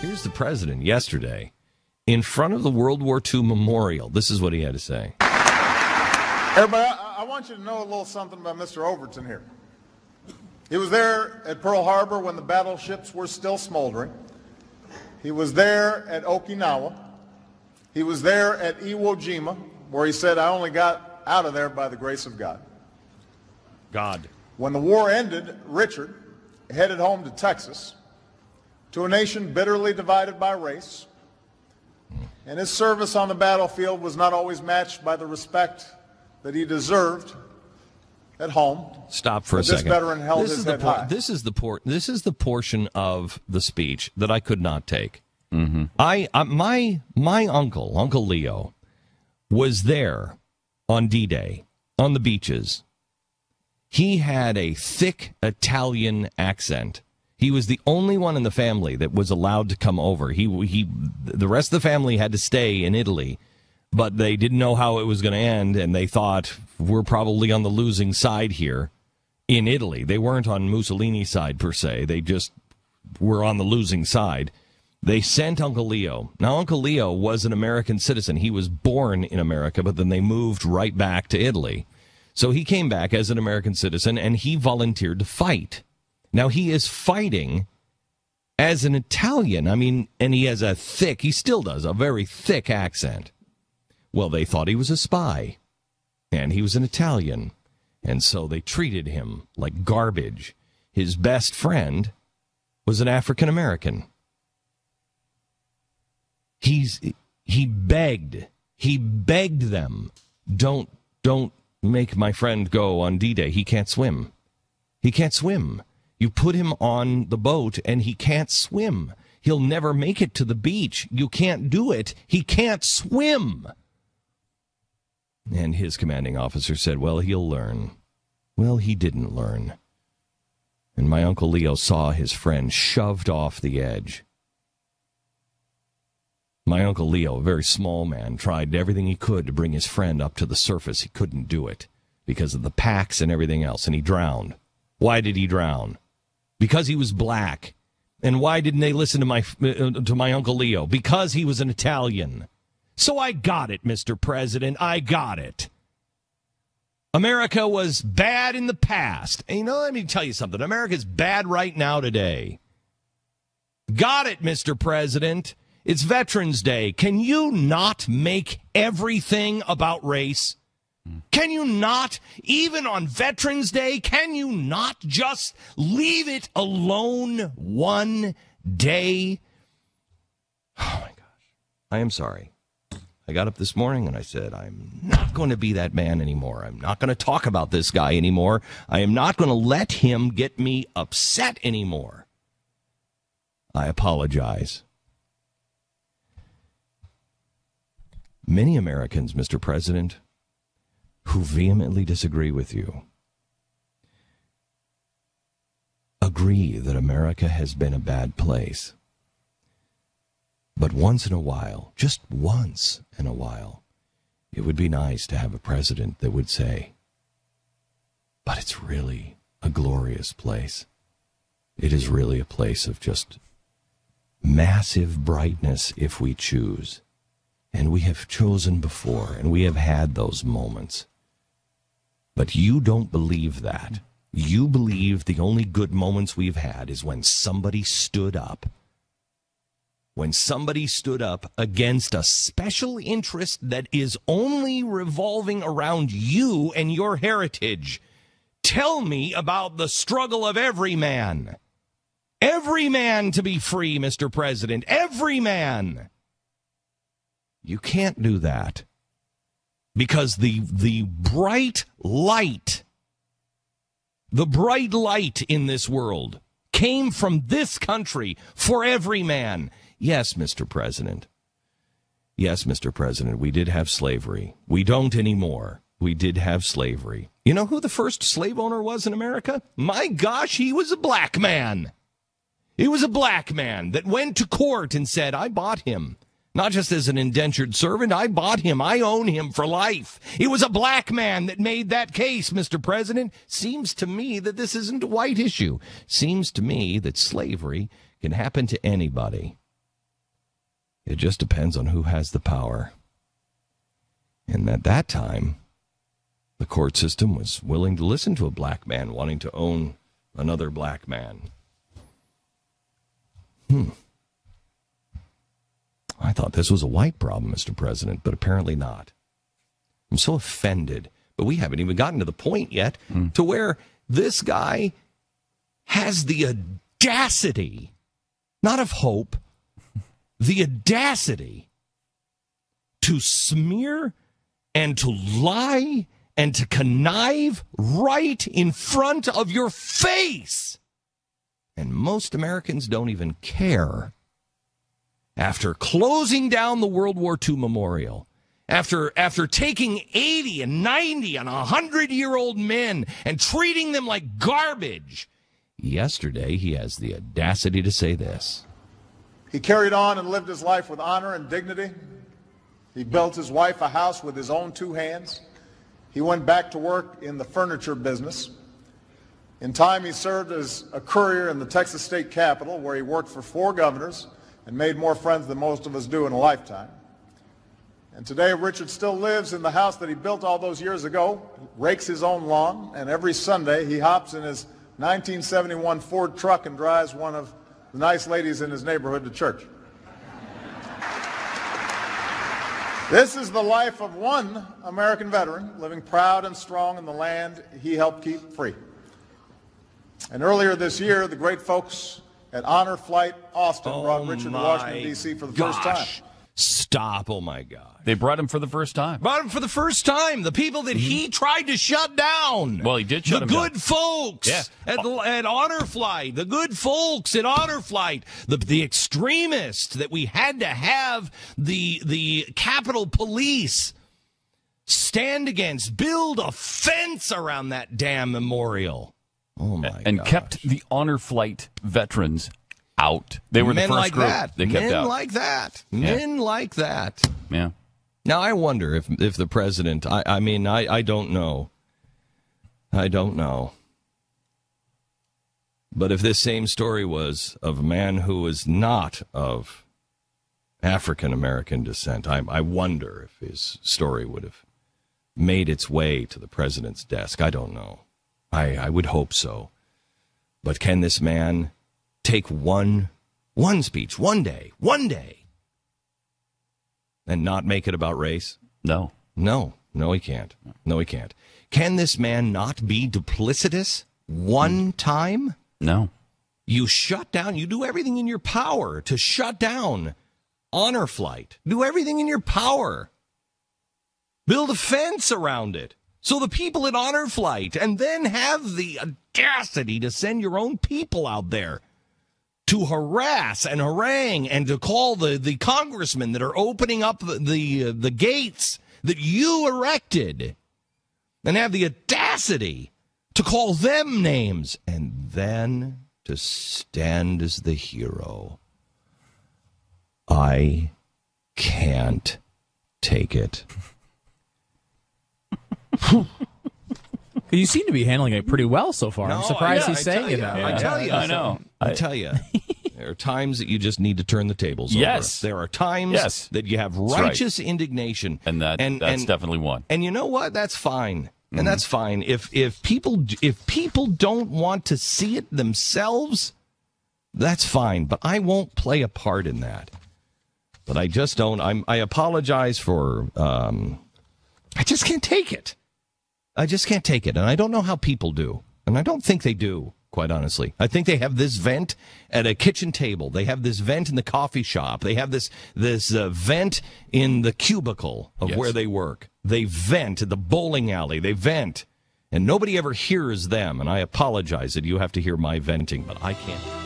Here's the president yesterday in front of the World War II memorial. This is what he had to say. Everybody, I want you to know a little something about Mr. Overton here. He was there at Pearl Harbor when the battleships were still smoldering. He was there at Okinawa. He was there at Iwo Jima, where he said, I only got out of there by the grace of God. God. When the war ended, Richard headed home to Texas, to a nation bitterly divided by race, and his service on the battlefield was not always matched by the respect that he deserved at home. Stop for a this second. veteran held his head high. This is the portion of the speech that I could not take. Mm-hmm. My Uncle Leo, was there on D-Day on the beaches. He had a thick Italian accent. He was the only one in the family that was allowed to come over. The rest of the family had to stay in Italy, but they didn't know how it was going to end, and they thought, we're probably on the losing side here in Italy. They weren't on Mussolini's side, per se. They just were on the losing side. They sent Uncle Leo. Now, Uncle Leo was an American citizen. He was born in America, but then they moved right back to Italy. So he came back as an American citizen, and he volunteered to fight. Now, he is fighting as an Italian. I mean, and he has he still does, a very thick accent. Well, they thought he was a spy, and he was an Italian, and so they treated him like garbage. His best friend was an African American. He begged them, don't make my friend go on D-Day. He can't swim. He can't swim. You put him on the boat and he can't swim. He'll never make it to the beach. You can't do it. He can't swim. And his commanding officer said, well, he'll learn. Well, he didn't learn. And my Uncle Leo saw his friend shoved off the edge. My Uncle Leo, a very small man, tried everything he could to bring his friend up to the surface. He couldn't do it because of the packs and everything else, and he drowned. Why did he drown? Because he was black. And why didn't they listen to my Uncle Leo? Because he was an Italian. So I got it, Mr. President. I got it. America was bad in the past. And let me tell you something. America's bad right now today. Got it, Mr. President. It's Veterans Day. Can you not make everything about race? Can you not, even on Veterans Day, can you not just leave it alone one day? Oh, my gosh. I am sorry. I got up this morning and I said, I'm not going to be that man anymore. I'm not going to talk about this guy anymore. I am not going to let him get me upset anymore. I apologize. Many Americans, Mr. President, who vehemently disagree with you, agree that America has been a bad place. But once in a while, just once in a while, it would be nice to have a president that would say, but it's really a glorious place. It is really a place of just massive brightness if we choose. And we have chosen before, and we have had those moments. But you don't believe that. You believe the only good moments we've had is when somebody stood up. When somebody stood up against a special interest that is only revolving around you and your heritage. Tell me about the struggle of every man. Every man to be free, Mr. President. Every man. You can't do that because the bright light in this world came from this country for every man. Yes, Mr. President. Yes, Mr. President, we did have slavery. We don't anymore. We did have slavery. You know who the first slave owner was in America? My gosh, he was a black man. He was a black man that went to court and said, I bought him. Not just as an indentured servant, I bought him. I own him for life. It was a black man that made that case, Mr. President. Seems to me that this isn't a white issue. Seems to me that slavery can happen to anybody. It just depends on who has the power. And at that time, the court system was willing to listen to a black man wanting to own another black man. I thought this was a white problem, Mr. President, but apparently not. I'm so offended. But we haven't even gotten to the point yet to where this guy has the audacity, not of hope, the audacity to smear and to lie and to connive right in front of your face. And most Americans don't even care. After closing down the World War II memorial, after taking 80 and 90 and 100-year-old men and treating them like garbage, yesterday he has the audacity to say this. He carried on and lived his life with honor and dignity. He built his wife a house with his own two hands. He went back to work in the furniture business. In time, he served as a courier in the Texas state capitol, where he worked for 4 governors and made more friends than most of us do in a lifetime. And today, Richard still lives in the house that he built all those years ago, rakes his own lawn, and every Sunday he hops in his 1971 Ford truck and drives one of the nice ladies in his neighborhood to church. This is the life of one American veteran living proud and strong in the land he helped keep free. And earlier this year, the great folks at Honor Flight Austin brought Richard to Washington, D.C. for the first time. Stop. Oh, my God. They brought him for the first time. Brought him for the first time. The people that he tried to shut down. Well, he did shut them down. The good folks at Honor Flight. The good folks at Honor Flight. The extremists that we had to have the Capitol Police stand against. Build a fence around that damn memorial. Oh, my God. And kept the Honor Flight veterans out. They were Men the first like group that. they kept Men out. like that. Yeah. Men like that. Yeah. Now, I wonder if the president, I mean, I don't know. I don't know. But if this same story was of a man who was not of African-American descent, I wonder if his story would have made its way to the president's desk. I don't know. I would hope so. But can this man take one speech, one day, and not make it about race? No, he can't. No, he can't. Can this man not be duplicitous one time? No. You shut down, you do everything in your power to shut down Honor Flight. Do everything in your power. Build a fence around it. So the people at Honor Flight, and then have the audacity to send your own people out there to harass and harangue and to call the congressmen that are opening up the gates that you erected, and have the audacity to call them names, and then to stand as the hero. I can't take it. You seem to be handling it pretty well so far. I'm surprised he's saying it. I tell you. I know. I tell you. There are times that you just need to turn the tables over. There are times that you have righteous indignation. And that's definitely one. And you know what? That's fine. And that's fine. If people don't want to see it themselves, that's fine. But I won't play a part in that. But I just don't. I apologize for. I just can't take it. I just can't take it. And I don't know how people do. And I don't think they do, quite honestly. I think they have this vent at a kitchen table. They have this vent in the coffee shop. They have this vent in the cubicle of where they work. They vent at the bowling alley. They vent. And nobody ever hears them. And I apologize that you have to hear my venting, but I can't.